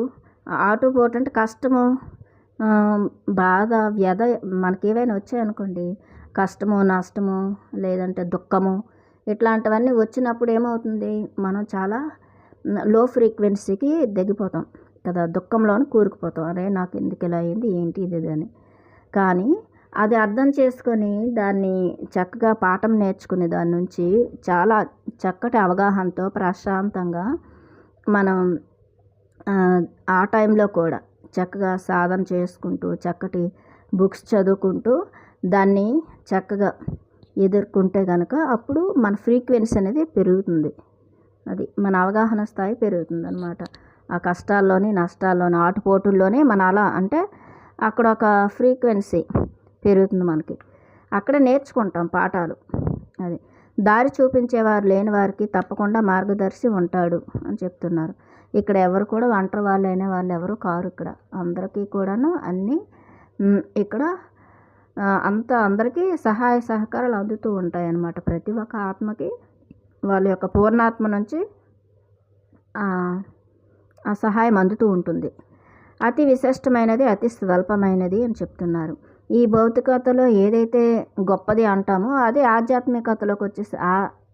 ఆటు పోటు అంటే కష్టము, బాధ, వ్యధ మనకి ఏవైనా వచ్చాయనుకోండి, కష్టము, నష్టము, లేదంటే దుఃఖము ఇట్లాంటివన్నీ వచ్చినప్పుడు ఏమవుతుంది, మనం చాలా లో ఫ్రీక్వెన్సీకి దిగిపోతాం కదా, దుఃఖంలోనే కూరుకుపోతాం. అరే నాకు ఎందుకు ఇలా అయింది, ఏంటి ఇది అని. కానీ అది అర్థం చేసుకొని దాన్ని చక్కగా పాఠం నేర్చుకుని దాని నుంచి చాలా చక్కటి అవగాహనతో ప్రశాంతంగా మనం ఆ టైంలో కూడా చక్కగా సాధన చేసుకుంటూ చక్కటి బుక్స్ చదువుకుంటూ దాన్ని చక్కగా ఎదుర్కొంటే కనుక అప్పుడు మన ఫ్రీక్వెన్సీ అనేది పెరుగుతుంది. అది మన అవగాహన స్థాయి పెరుగుతుంది అన్నమాట. ఆ కష్టాల్లోని నష్టాల్లోని ఆటుపోటుల్లోనే మన అలా అంటే అక్కడ ఒక ఫ్రీక్వెన్సీ పెరుగుతుంది మనకి. అక్కడ నేర్చుకుంటాం పాఠాలు. అది దారి చూపించేవారు లేని వారికి తప్పకుండా మార్గదర్శి ఉంటాడు అని చెప్తున్నారు. ఇక్కడ ఎవరు కూడా ఒంటరి వాళ్ళు అయిన వాళ్ళు ఎవరు కారు. ఇక్కడ అందరికీ కూడాను అన్నీ ఇక్కడ అందరికీ సహాయ సహకారాలు అందుతూ ఉంటాయి అన్నమాట. ప్రతి ఒక్క ఆత్మకి వాళ్ళ యొక్క పూర్ణాత్మ నుంచి ఆ సహాయం అందుతూ ఉంటుంది. అతి విశిష్టమైనది అతి స్వల్పమైనది అని చెప్తున్నారు. ఈ భౌతికతలో ఏదైతే గొప్పది అంటామో అది ఆధ్యాత్మికతలోకి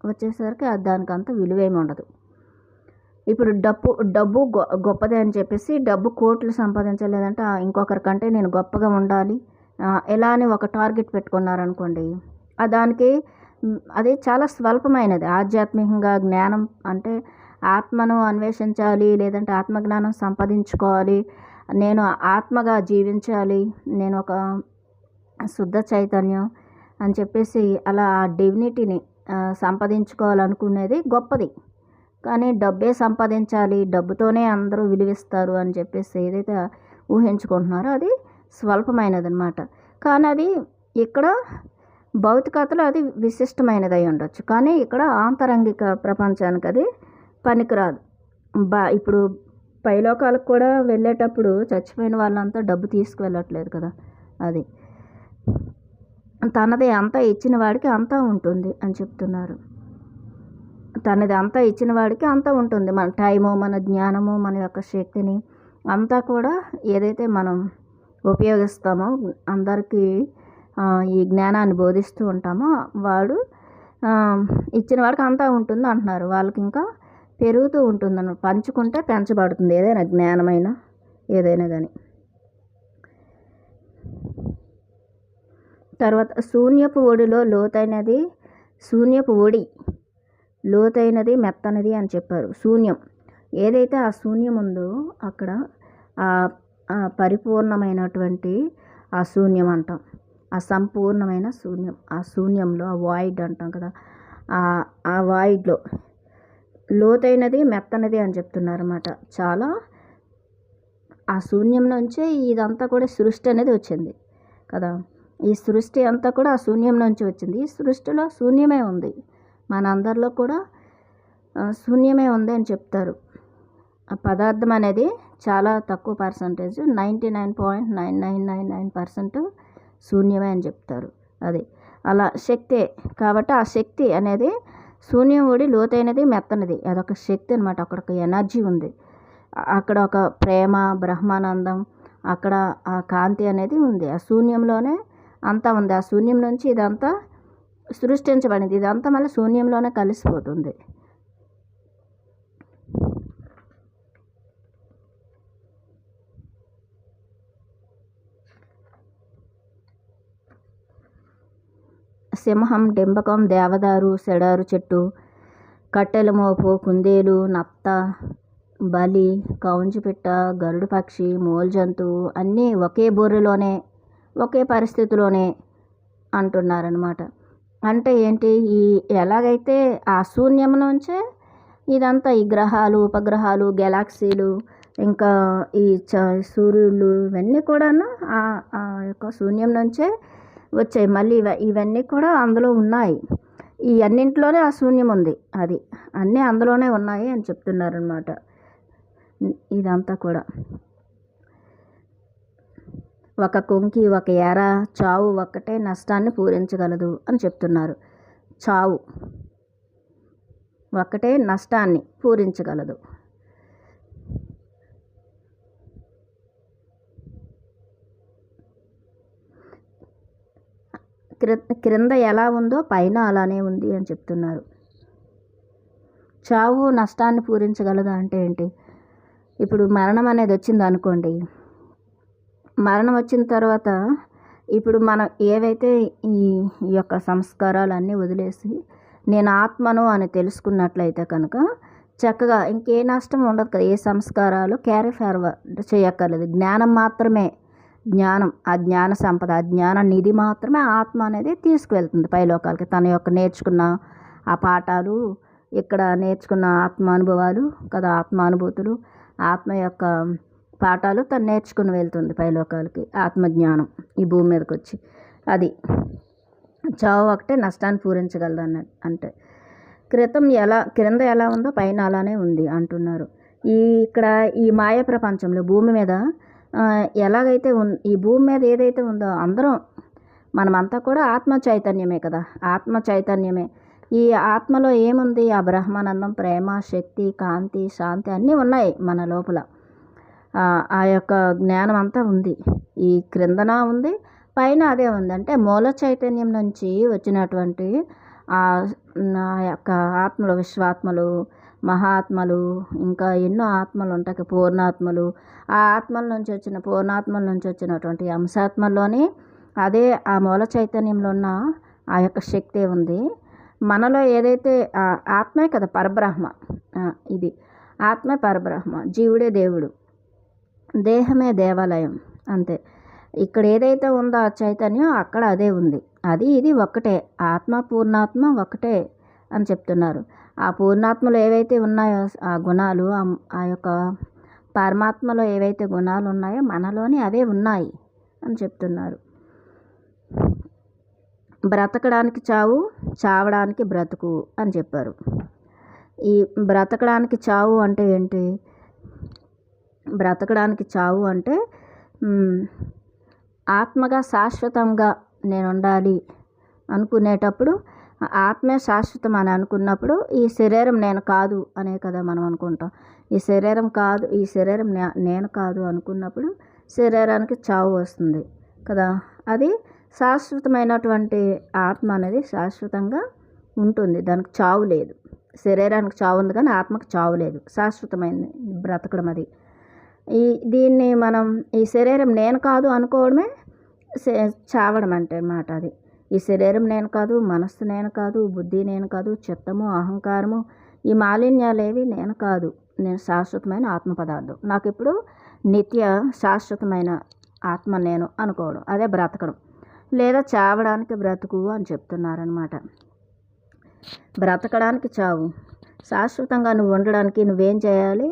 వచ్చేసరికి దానికి అంత విలువేమి ఉండదు. ఇప్పుడు డబ్బు గొప్పదే అని చెప్పేసి డబ్బు కోట్లు సంపాదించాలి, లేదంటే ఇంకొకరి కంటే నేను గొప్పగా ఉండాలి ఎలా అని ఒక టార్గెట్ పెట్టుకున్నారనుకోండి, దానికి అది చాలా స్వల్పమైనది. ఆధ్యాత్మికంగా జ్ఞానం అంటే ఆత్మను అన్వేషించాలి, లేదంటే ఆత్మజ్ఞానం సంపాదించుకోవాలి, నేను ఆత్మగా జీవించాలి, నేను ఒక శుద్ధ చైతన్యం అని చెప్పేసి అలా ఆ డివినిటీని సంపాదించుకోవాలనుకునేది గొప్పది. కానీ డబ్బే సంపాదించాలి, డబ్బుతోనే అందరూ విలువిస్తారు అని చెప్పేసి ఏదైతే ఊహించుకుంటున్నారో అది స్వల్పమైనది అన్నమాట. కానీ అది ఇక్కడ భౌతికతలో అది విశిష్టమైనది అయి ఉండొచ్చు, కానీ ఇక్కడ ఆంతరంగిక ప్రపంచానికి అది పనికిరాదు. ఇప్పుడు పైలోకాలకు కూడా వెళ్ళేటప్పుడు చచ్చిపోయిన వాళ్ళంతా డబ్బు తీసుకువెళ్ళట్లేదు కదా. అది తనది అంతా ఇచ్చిన వాడికి అంతా ఉంటుంది అని చెప్తున్నారు. తనది అంతా ఇచ్చిన వాడికి అంతా ఉంటుంది. మన టైము, మన జ్ఞానము, మన యొక్క శక్తిని అంతా కూడా ఏదైతే మనం ఉపయోగిస్తామో, అందరికీ ఈ జ్ఞానాన్ని బోధిస్తూ ఉంటామో వాడు ఇచ్చిన వాడికి అంతా ఉంటుంది అంటున్నారు. వాళ్ళకి ఇంకా పెరుగుతూ ఉంటుందన్న, పంచుకుంటే పెంచబడుతుంది ఏదైనా జ్ఞానమైనా ఏదైనా కానీ. తర్వాత శూన్యపు ఒడిలో లోతైనది, శూన్యపు ఒడి లోతైనది మెత్తనది అని చెప్పారు. శూన్యం ఏదైతే ఆ శూన్యం ఉందో అక్కడ పరిపూర్ణమైనటువంటి ఆ శూన్యం అంటాం, ఆ సంపూర్ణమైన శూన్యం. ఆ శూన్యంలో ఆ వాయిడ్ అంటాం కదా, ఆ వాయిడ్లో లోతైనది మెత్తనది అని చెప్తున్నారు అన్నమాట. చాలా ఆ శూన్యం నుంచే ఇదంతా కూడా సృష్టి అనేది వచ్చింది కదా. ఈ సృష్టి అంతా కూడా ఆ శూన్యం నుంచి వచ్చింది. ఈ సృష్టిలో శూన్యమే ఉంది, మనందరిలో కూడా శూన్యమే ఉంది అని చెప్తారు. ఆ పదార్థం అనేది చాలా తక్కువ పర్సంటేజ్, 99.9999% శూన్యమే అని చెప్తారు. అది అలా శక్తే కాబట్టి ఆ శక్తి అనేది శూన్యం ఒడి లోతైనది మెత్తనది, అదొక శక్తి అనమాట. అక్కడ ఒక ఎనర్జీ ఉంది, అక్కడ ఒక ప్రేమ, బ్రహ్మానందం, అక్కడ ఆ కాంతి అనేది ఉంది. ఆ శూన్యంలోనే అంతా ఉంది. ఆ శూన్యం నుంచి ఇదంతా సృష్టించబడింది, ఇదంతా మళ్ళీ శూన్యంలోనే కలిసిపోతుంది. సింహం, డింబకం, దేవదారు, సెడారు చెట్టు, కట్టెల మోపు, కుందేలు, నత్త, బలి, కౌంజిపిట్ట, గరుడు పక్షి, మూల జంతువు అన్నీ ఒకే బొర్రెలోనే ఒకే పరిస్థితిలోనే అంటున్నారనమాట. అంటే ఏంటి, ఎలాగైతే ఆ శూన్యం నుంచే ఇదంతా ఈ గ్రహాలు, ఉపగ్రహాలు, గెలాక్సీలు, ఇంకా ఈ సూర్యుళ్ళు ఇవన్నీ కూడాను ఆ యొక్క శూన్యం నుంచే వచ్చాయి. మళ్ళీ ఇవన్నీ కూడా అందులో ఉన్నాయి. ఈ అన్నింటిలోనే ఆ శూన్యం ఉంది, అది అన్నీ అందులోనే ఉన్నాయి అని చెప్తున్నారనమాట. ఇదంతా కూడా ఒక కొంకి, ఒక ఎర, చావు ఒక్కటే నష్టాన్ని పూరించగలదు అని చెప్తున్నారు. చావు ఒక్కటే నష్టాన్ని పూరించగలదు. క్రింద ఎలా ఉందో పైన అలానే ఉంది అని చెప్తున్నారు. చావు నష్టాన్ని పూరించగలదా అంటే ఏంటి? ఇప్పుడు మరణం అనేది వచ్చింది అనుకోండి, మరణం వచ్చిన తర్వాత ఇప్పుడు మనం ఏవైతే ఈ ఈ యొక్క సంస్కారాలన్నీ వదిలేసి నేను ఆత్మను అని తెలుసుకున్నట్లయితే కనుక చక్కగా ఇంకే నష్టం ఉండదు కదా. ఏ సంస్కారాలు క్యారీ ఫార్వర్డ్ చేయక్కర్లేదు. జ్ఞానం మాత్రమే, జ్ఞానం, ఆ జ్ఞాన సంపద, ఆ జ్ఞాన నిధి మాత్రమే ఆత్మ అనేది తీసుకువెళ్తుంది పైలోకాలకి. తన యొక్క నేర్చుకున్న ఆ పాఠాలు, ఇక్కడ నేర్చుకున్న ఆత్మానుభవాలు కదా, ఆత్మానుభూతులు, ఆత్మ యొక్క పాఠాలు తను నేర్చుకుని వెళ్తుంది పైలోకాలకి. ఆత్మజ్ఞానం ఈ భూమి మీదకి వచ్చి, అది చావు ఒకటే నష్టాన్ని పూరించగలదు అంటే క్రింద ఎలా ఉందో పైన అలానే ఉంది అంటున్నారు. ఇక్కడ ఈ మాయ ప్రపంచంలో భూమి మీద ఎలాగైతే ఈ భూమి మీద ఏదైతే ఉందో అందరం మనమంతా కూడా ఆత్మ చైతన్యమే కదా, ఆత్మ చైతన్యమే. ఈ ఆత్మలో ఏముంది? ఆ బ్రహ్మానందం, ప్రేమ, శక్తి, కాంతి, శాంతి అన్నీ ఉన్నాయి మన లోపల. ఆ యొక్క జ్ఞానం అంతా ఉంది. ఈ క్రిందన ఉంది, పైన అదే ఉంది. అంటే మూల చైతన్యం నుంచి వచ్చినటువంటి ఆ యొక్క ఆత్మలు, విశ్వాత్మలు, మహాత్మలు, ఇంకా ఎన్నో ఆత్మలు ఉంటాయి, పూర్ణాత్మలు. ఆ ఆత్మల నుంచి వచ్చిన, పూర్ణాత్మల నుంచి వచ్చినటువంటి అంశాత్మల్లోనే అదే ఆ మూల చైతన్యంలో ఉన్న ఆ యొక్క శక్తి ఉంది. మనలో ఏదైతే ఆత్మే కదా పరబ్రహ్మ, ఇది ఆత్మే పరబ్రహ్మ, జీవుడే దేవుడు, దేహమే దేవాలయం, అంతే. ఇక్కడ ఏదైతే ఉందో ఆ చైతన్యం అక్కడ అదే ఉంది. అది ఇది ఒక్కటే, ఆత్మ పూర్ణాత్మ ఒకటే అని చెప్తున్నారు. ఆ పూర్ణాత్మలో ఏవైతే ఉన్నాయో ఆ గుణాలు, ఆ యొక్క పరమాత్మలో ఏవైతే గుణాలు ఉన్నాయో మనలోని అవే ఉన్నాయి అని చెప్తున్నారు. బ్రతకడానికి చావు, చావడానికి బ్రతుకు అని చెప్పారు. ఈ బ్రతకడానికి చావు అంటే ఏంటి? బ్రతకడానికి చావు అంటే ఆత్మగా శాశ్వతంగా నేను ఉండాలి అనుకునేటప్పుడు, ఆత్మే శాశ్వతం అని అనుకున్నప్పుడు ఈ శరీరం నేను కాదు అనే కదా మనం అనుకుంటాం. ఈ శరీరం కాదు, ఈ శరీరం నేను కాదు అనుకున్నప్పుడు శరీరానికి చావు వస్తుంది కదా. అది శాశ్వతమైనటువంటి ఆత్మ అనేది శాశ్వతంగా ఉంటుంది, దానికి చావు లేదు. శరీరానికి చావు ఉంది కానీ ఆత్మకు చావు లేదు, శాశ్వతమైనది బ్రతకడం. అది దీన్ని మనం ఈ శరీరం నేను కాదు అనుకోవడమే చావడం అంటే అన్నమాట. అది ఈ శరీరం నేను కాదు, మనస్సు నేను కాదు, బుద్ధి నేను కాదు, చిత్తము, అహంకారము, ఈ మాలిన్యాలేవి నేను కాదు, నేను శాశ్వతమైన ఆత్మ పదార్థం, నాకు ఇప్పుడు నిత్య శాశ్వతమైన ఆత్మ నేను అనుకోవడం, అదే బ్రతకడం. లేదా చావడానికి బ్రతుకు అని చెప్తున్నారనమాట. బ్రతకడానికి చావు, శాశ్వతంగా నువ్వు ఉండడానికి నువ్వేం చేయాలి?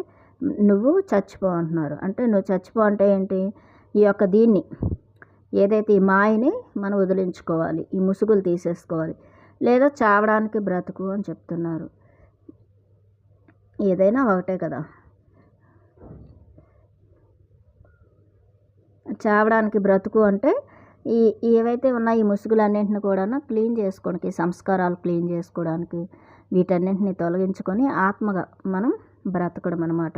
నువ్వు చచ్చిపో అంటున్నారు. అంటే నువ్వు చచ్చిపో అంటే ఏంటి? ఈ యొక్క దీన్ని ఏదైతే ఈ మాయని మనం వదిలించుకోవాలి, ఈ ముసుగులు తీసేసుకోవాలి. లేదా చావడానికి బ్రతుకు అని చెప్తున్నారు. ఏదైనా ఒకటే కదా. చావడానికి బ్రతుకు అంటే ఏవైతే ఉన్నాయి ఈ ముసుగులన్నింటిని కూడా క్లీన్ చేసుకోవడానికి, సంస్కారాలు క్లీన్ చేసుకోవడానికి, వీటన్నింటిని తొలగించుకొని ఆత్మగా మనం బ్రతకడం అన్నమాట.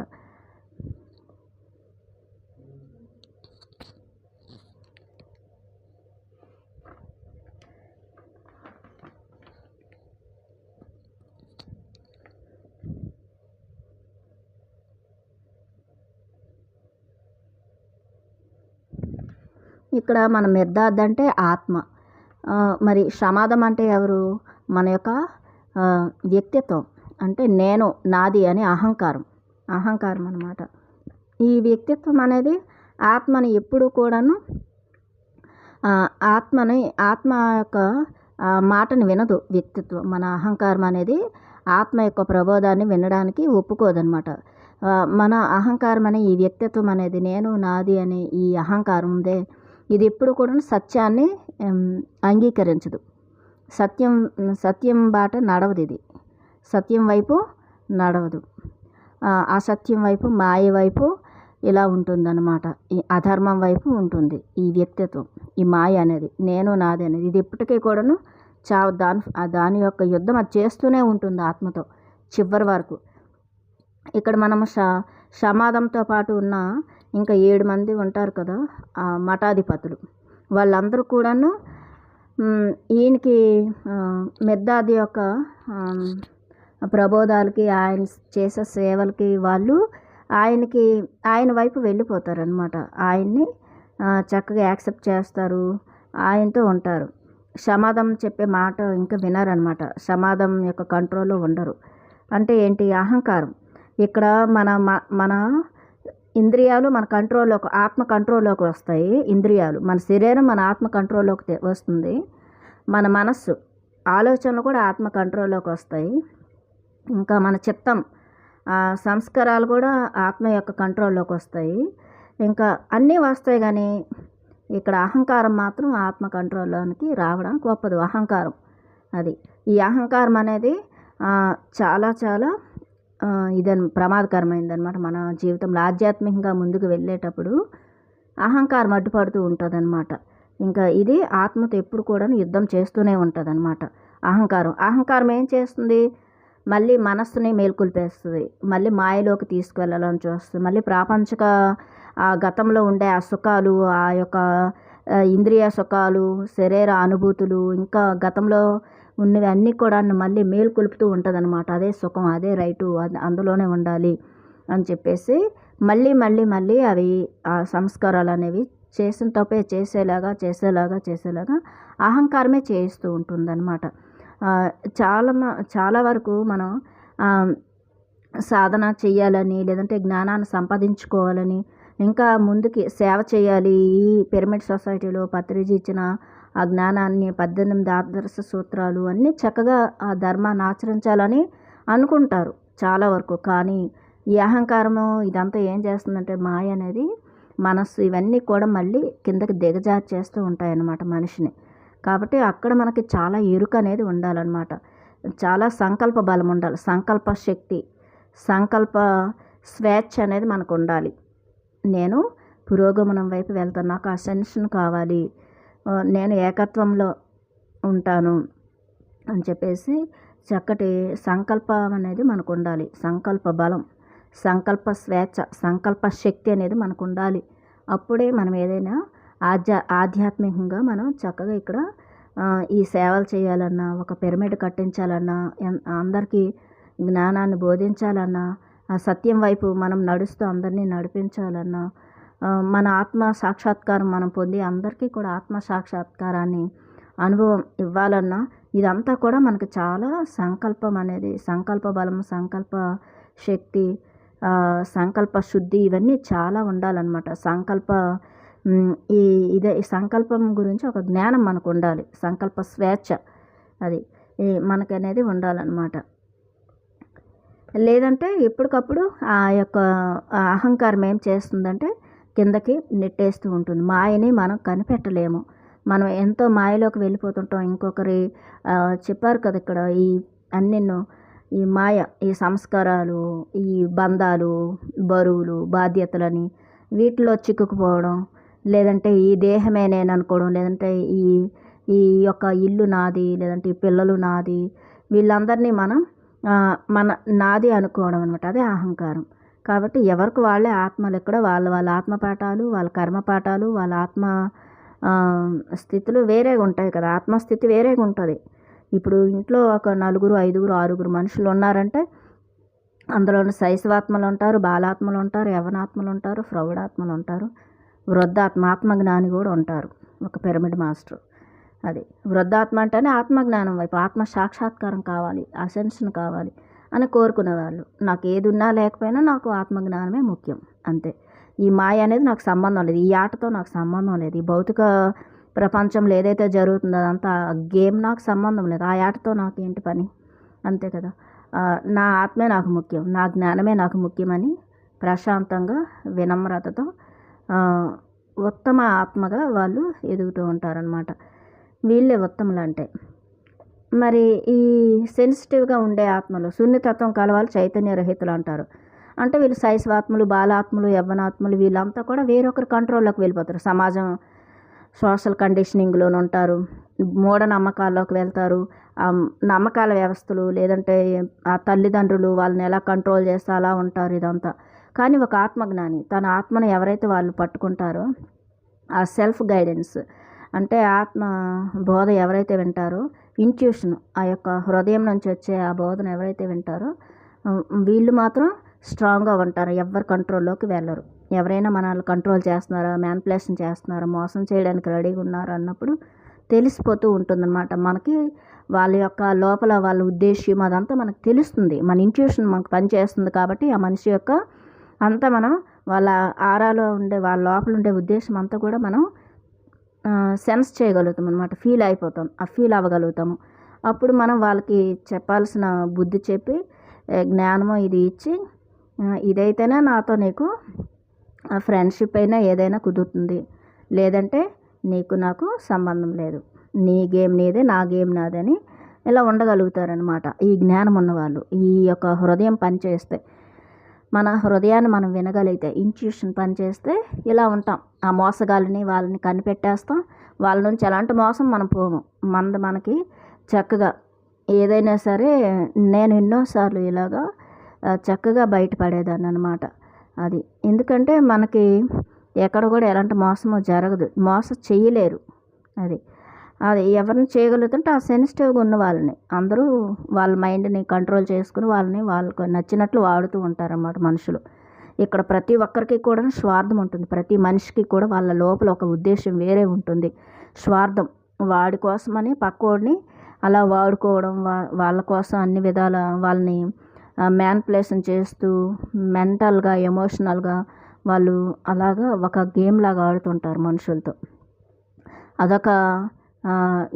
ఇక్కడ మన మిర్దాద్ అంటే ఆత్మ, మరి సమాధం అంటే ఎవరు? మన యొక్క వ్యక్తిత్వం, అంటే నేను, నాది అని అహంకారం అన్నమాట. ఈ వ్యక్తిత్వం అనేది ఆత్మని ఎప్పుడు కూడాను ఆత్మ యొక్క మాటని వినదు. వ్యక్తిత్వం, మన అహంకారం అనేది ఆత్మ యొక్క ప్రబోధాన్ని వినడానికి ఒప్పుకోదన్నమాట. మన అహంకారం అనే ఈ వ్యక్తిత్వం అనేది, నేను, నాది అనే ఈ అహంకారం ఉందే, ఇది ఎప్పుడు కూడా సత్యాన్ని అంగీకరించదు. సత్యం బాట నడవదు. ఇది సత్యం వైపు నడవదు, అసత్యం వైపు, మాయ వైపు ఇలా ఉంటుందన్నమాట. ఈ అధర్మం వైపు ఉంటుంది ఈ వ్యక్తిత్వం, ఈ మాయ అనేది, నేను, నాది అనేది. ఇది ఎప్పటికీ కూడాను దాని యొక్క యుద్ధం అది చేస్తూనే ఉంటుంది ఆత్మతో చివరి వరకు. ఇక్కడ మనము సమాధంతో పాటు ఉన్న ఇంకా 7 మంది ఉంటారు కదా, మఠాధిపతులు. వాళ్ళందరూ కూడాను ఈయనకి మిర్దాది యొక్క ప్రబోధాలకి, ఆయన చేసే సేవలకి వాళ్ళు ఆయన వైపు వెళ్ళిపోతారనమాట. ఆయన్ని చక్కగా యాక్సెప్ట్ చేస్తారు. ఆయనతో ఉంటారు. సమాధం చెప్పే మాట ఇంకా వినరనమాట. సమాధం యొక్క కంట్రోల్లో ఉండరు. అంటే ఏంటి? అహంకారం. ఇక్కడ మన ఇంద్రియాలు మన కంట్రోల్లోకి, ఆత్మ కంట్రోల్లోకి వస్తాయి. ఇంద్రియాలు, మన శరీరం మన ఆత్మ కంట్రోల్లోకి వస్తుంది. మన మనస్సు, ఆలోచనలు కూడా ఆత్మ కంట్రోల్లోకి వస్తాయి. ఇంకా మన చిత్తం, సంస్కారాలు కూడా ఆత్మ యొక్క కంట్రోల్లోకి వస్తాయి. ఇంకా అన్నీ వస్తాయి, కానీ ఇక్కడ అహంకారం మాత్రం ఆత్మ కంట్రోల్లోనికి రావడం గొప్పది. అహంకారం అది. ఈ అహంకారం అనేది చాలా చాలా ప్రమాదకరమైందనమాట. మన జీవితంలో ఆధ్యాత్మికంగా ముందుకు వెళ్ళేటప్పుడు అహంకారం అడ్డుపడుతూ ఉంటుందన్నమాట. ఇంకా ఇది ఆత్మతో ఎప్పుడు కూడా యుద్ధం చేస్తూనే ఉంటుందన్నమాట. అహంకారం ఏం చేస్తుంది? మళ్ళీ మనస్సుని మేల్కొల్పేస్తుంది. మళ్ళీ మాయలోకి తీసుకువెళ్ళాలని చూస్తుంది. మళ్ళీ ప్రాపంచిక గతంలో ఉండే ఆ సుఖాలు, ఆ యొక్క ఇంద్రియ సుఖాలు, శరీర అనుభూతులు, ఇంకా గతంలో ఉన్నవి అన్నీ కూడా మళ్ళీ మేల్కొలుపుతూ ఉంటుందన్నమాట. అదే సుఖం, అదే రైటు, అందులోనే ఉండాలి అని చెప్పేసి మళ్ళీ మళ్ళీ మళ్ళీ అవి ఆ సంస్కారాలు అనేవి చేసిన తప్పే చేసేలాగా అహంకారమే చేయిస్తూ ఉంటుందన్నమాట. చాలా వరకు మనం సాధన చెయ్యాలని, లేదంటే జ్ఞానాన్ని సంపాదించుకోవాలని, ఇంకా ముందుకి సేవ చేయాలి, ఈ పిరమిడ్ సొసైటీలో పత్రిజీ ఇచ్చిన ఆ జ్ఞానాన్ని, 18 ఆదర్శ సూత్రాలు అన్నీ చక్కగా ఆ ధర్మాన్ని ఆచరించాలని అనుకుంటారు చాలా వరకు. కానీ ఈ అహంకారము ఇదంతా ఏం చేస్తుందంటే, మాయ అనేది మనస్సు ఇవన్నీ కూడా మళ్ళీ కిందకి దిగజారి చేస్తూ ఉంటాయన్నమాట మనిషిని. కాబట్టి అక్కడ మనకి చాలా ఎరుక అనేది ఉండాలన్నమాట. చాలా సంకల్ప బలం ఉండాలి, సంకల్ప శక్తి, సంకల్ప స్వేచ్ఛ అనేది మనకు ఉండాలి. నేను పురోగమనం వైపు వెళ్తాను, నాకు అసెన్షన్ కావాలి, నేను ఏకత్వంలో ఉంటాను అని చెప్పేసి చక్కటి సంకల్పం అనేది మనకు ఉండాలి. సంకల్ప బలం, సంకల్ప స్వేచ్ఛ, సంకల్ప శక్తి అనేది మనకు ఉండాలి. అప్పుడే మనం ఏదైనా ఆధ్యాత్మికంగా మనం చక్కగా ఇక్కడ ఈ సేవలు చేయాలన్నా, ఒక పిరమిడ్ కట్టించాలన్నా, అందరికీ జ్ఞానాన్ని బోధించాలన్నా, ఆ సత్యం వైపు మనం నడుస్తూ అందరినీ నడిపించాలన్నా, మన ఆత్మ సాక్షాత్కారం మనం పొంది అందరికీ కూడా ఆత్మ సాక్షాత్కారాన్ని అనుభవం ఇవ్వాలన్నా, ఇదంతా కూడా మనకు చాలా సంకల్పం అనేది, సంకల్ప బలం, సంకల్ప శక్తి, సంకల్ప శుద్ధి ఇవన్నీ చాలా ఉండాలన్నమాట. ఈ సంకల్పం గురించి ఒక జ్ఞానం మనకు ఉండాలి. సంకల్ప స్వేచ్ఛ అది మనకనేది ఉండాలన్నమాట. లేదంటే ఎప్పటికప్పుడు ఆ యొక్క అహంకారం ఏం చేస్తుందంటే కిందకి నెట్టేస్తూ ఉంటుంది. మాయని మనం కనిపెట్టలేము. మనం ఎంతో మాయలోకి వెళ్ళిపోతుంటాం. ఇంకొకరి చెప్పారు కదా ఇక్కడ, ఈ అన్నెన్నో ఈ మాయ, ఈ సంస్కారాలు, ఈ బంధాలు, బరువులు, బాధ్యతలని వీటిలో చిక్కుకుపోవడం, లేదంటే ఈ దేహమే నేను అనుకోవడం, లేదంటే ఈ యొక్క ఇల్లు నాది, లేదంటే ఈ పిల్లలు నాది, వీళ్ళందరినీ మనం నాది అనుకోవడం అనమాట. అదే అహంకారం. కాబట్టి ఎవరికి వాళ్ళే ఆత్మలు, ఇక్కడ వాళ్ళ ఆత్మ పాఠాలు, వాళ్ళ కర్మ పాఠాలు, వాళ్ళ ఆత్మ స్థితులు వేరేగా ఉంటాయి కదా. ఆత్మస్థితి వేరేగా ఉంటుంది. ఇప్పుడు ఇంట్లో ఒక 4, 5, 6 మనుషులు ఉన్నారంటే అందులోని శైశవాత్మలు ఉంటారు, బాలాత్మలు ఉంటారు, యవనాత్మలు ఉంటారు, ప్రౌఢాత్మలు ఉంటారు, ఆత్మజ్ఞాని కూడా ఉంటారు. ఒక పిరమిడ్ మాస్టర్ అది వృద్ధాత్మ అంటేనే ఆత్మజ్ఞానం వైపు, ఆత్మ సాక్షాత్కారం కావాలి, అసెన్షన్ కావాలి అని కోరుకునేవాళ్ళు. నాకు ఏది ఉన్నా లేకపోయినా నాకు ఆత్మజ్ఞానమే ముఖ్యం, అంతే. ఈ మాయ అనేది నాకు సంబంధం లేదు, ఈ ఆటతో నాకు సంబంధం లేదు, ఈ భౌతిక ప్రపంచంలో ఏదైతే జరుగుతుందో అదంతా గేమ్ నాకు సంబంధం లేదు, ఆ ఆటతో నాకు ఏంటి పని, అంతే కదా. నా ఆత్మే నాకు ముఖ్యం, నా జ్ఞానమే నాకు ముఖ్యమని ప్రశాంతంగా వినమ్రతతో ఉత్తమ ఆత్మగా వాళ్ళు ఎదుగుతూ ఉంటారనమాట. వీళ్ళే ఉత్తములు అంటే. మరి ఈ సెన్సిటివ్గా ఉండే ఆత్మలు, సున్నితత్వం కలవాలి, చైతన్య రహితులు అంటారు. అంటే వీళ్ళు శైశవాత్మలు, బాలాత్మలు, యవ్వనాత్మలు వీళ్ళంతా కూడా వేరొకరి కంట్రోల్లోకి వెళ్ళిపోతారు. సమాజం సోషల్ కండిషనింగ్లోనే ఉంటారు, మూఢనమ్మకాల్లోకి వెళ్తారు, నమ్మకాల వ్యవస్థలు, లేదంటే ఆ తల్లిదండ్రులు వాళ్ళని ఎలా కంట్రోల్ చేస్తే అలా ఉంటారు, ఇదంతా. కానీ ఒక ఆత్మజ్ఞాని తన ఆత్మను ఎవరైతే వాళ్ళు పట్టుకుంటారో, ఆ సెల్ఫ్ గైడెన్స్, అంటే ఆత్మ బోధ ఎవరైతే వింటారో, ఇంట్యూషన్ ఆ యొక్క హృదయం నుంచి వచ్చే ఆ బోధన ఎవరైతే వింటారో వీళ్ళు మాత్రం స్ట్రాంగ్గా ఉంటారు. ఎవరి కంట్రోల్లోకి వెళ్ళరు. ఎవరైనా మనల్ని కంట్రోల్ చేస్తున్నారా, మ్యానిపులేషన్ చేస్తున్నారా, మోసం చేయడానికి రెడీగా ఉన్నారా అన్నప్పుడు తెలిసిపోతూ ఉంటుందన్నమాట. మనకి వాళ్ళ యొక్క లోపల వాళ్ళ ఉద్దేశ్యం అదంతా మనకు తెలుస్తుంది. మన ఇంట్యూషన్ మనకు పనిచేస్తుంది కాబట్టి ఆ మనిషి యొక్క అంతా మనం వాళ్ళ ఆరాలో ఉండే వాళ్ళ లోపల ఉండే ఉద్దేశం అంతా కూడా మనం సెన్స్ చేయగలుగుతాం అనమాట. ఫీల్ అయిపోతాం, ఫీల్ అవ్వగలుగుతాము. అప్పుడు మనం వాళ్ళకి చెప్పాల్సిన బుద్ధి చెప్పి జ్ఞానము ఇది ఇచ్చి ఇదైతేనే నాతో నీకు ఫ్రెండ్షిప్ అయినా ఏదైనా కుదురుతుంది, లేదంటే నీకు నాకు సంబంధం లేదు, నీ గేమ్ నీదే నా గేమ్ నాదని ఇలా ఉండగలుగుతారనమాట ఈ జ్ఞానం ఉన్నవాళ్ళు. ఈ యొక్క హృదయం పనిచేస్తే, మన హృదయాన్ని మనం వినగలిగితే, ఇంట్యూషన్ పనిచేస్తే ఇలా ఉంటాం. ఆ మోసగాళ్ళని వాళ్ళని కనిపెట్టేస్తాం. వాళ్ళ నుంచి ఎలాంటి మోసం మనం పోము. మనకి చక్కగా ఏదైనా సరే నేను ఎన్నోసార్లు ఇలాగా చక్కగా బయటపడేదాన్ని అనమాట. అది ఎందుకంటే మనకి ఎక్కడ కూడా ఎలాంటి మోసము జరగదు, మోసం చేయలేరు. అది ఎవరిని చేయగలుగుతుంటే ఆ సెన్సిటివ్గా ఉన్న వాళ్ళని అందరూ వాళ్ళ మైండ్ని కంట్రోల్ చేసుకుని వాళ్ళకు నచ్చినట్లు వాడుతూ ఉంటారన్నమాట మనుషులు. ఇక్కడ ప్రతి ఒక్కరికి కూడా స్వార్థం ఉంటుంది. ప్రతి మనిషికి కూడా వాళ్ళ లోపల ఒక ఉద్దేశం వేరే ఉంటుంది. స్వార్థం, వాడి కోసమని పక్కోడిని అలా వాడుకోవడం, వాళ్ళ కోసం అన్ని విధాల వాళ్ళని మ్యానిపులేషన్ చేస్తూ మెంటల్గా ఎమోషనల్గా వాళ్ళు అలాగా ఒక గేమ్ లాగా ఆడుతుంటారు మనుషులతో. అదొక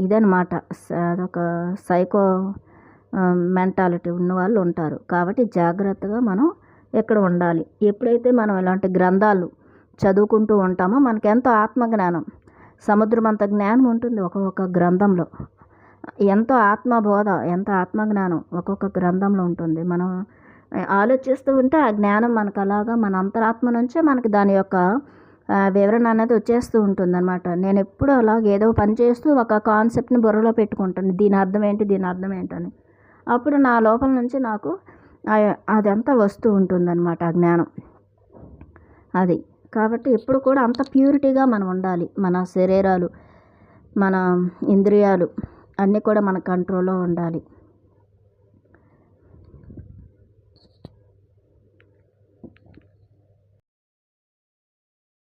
ఇదనమాట. అదొక సైకో మెంటాలిటీ ఉన్నవాళ్ళు ఉంటారు. కాబట్టి జాగ్రత్తగా మనం ఇక్కడ ఉండాలి. ఎప్పుడైతే మనం ఇలాంటి గ్రంథాలు చదువుకుంటూ ఉంటామో మనకెంతో ఆత్మజ్ఞానం, సముద్రం అంత జ్ఞానం ఉంటుంది ఒక్కొక్క గ్రంథంలో. ఎంతో ఆత్మబోధ, ఎంత ఆత్మజ్ఞానం ఒక్కొక్క గ్రంథంలో ఉంటుంది. మనం ఆలోచిస్తూ ఉంటే ఆ జ్ఞానం మనకు అలాగా మన అంతరాత్మ నుంచే మనకి దాని యొక్క వివరణ అనేది వచ్చేస్తూ ఉంటుందన్నమాట. నేను ఎప్పుడు అలాగే ఏదో పని చేస్తూ ఒక కాన్సెప్ట్ని బుర్రలో పెట్టుకుంటాను, దీని అర్థం ఏంటని. అప్పుడు నా లోపల నుంచి నాకు అదంతా వస్తూ ఉంటుందన్నమాట ఆ జ్ఞానం. అది కాబట్టి ఎప్పుడు కూడా అంత ప్యూరిటీగా మనం ఉండాలి. మన శరీరాలు, మన ఇంద్రియాలు అన్నీ కూడా మన కంట్రోల్లో ఉండాలి.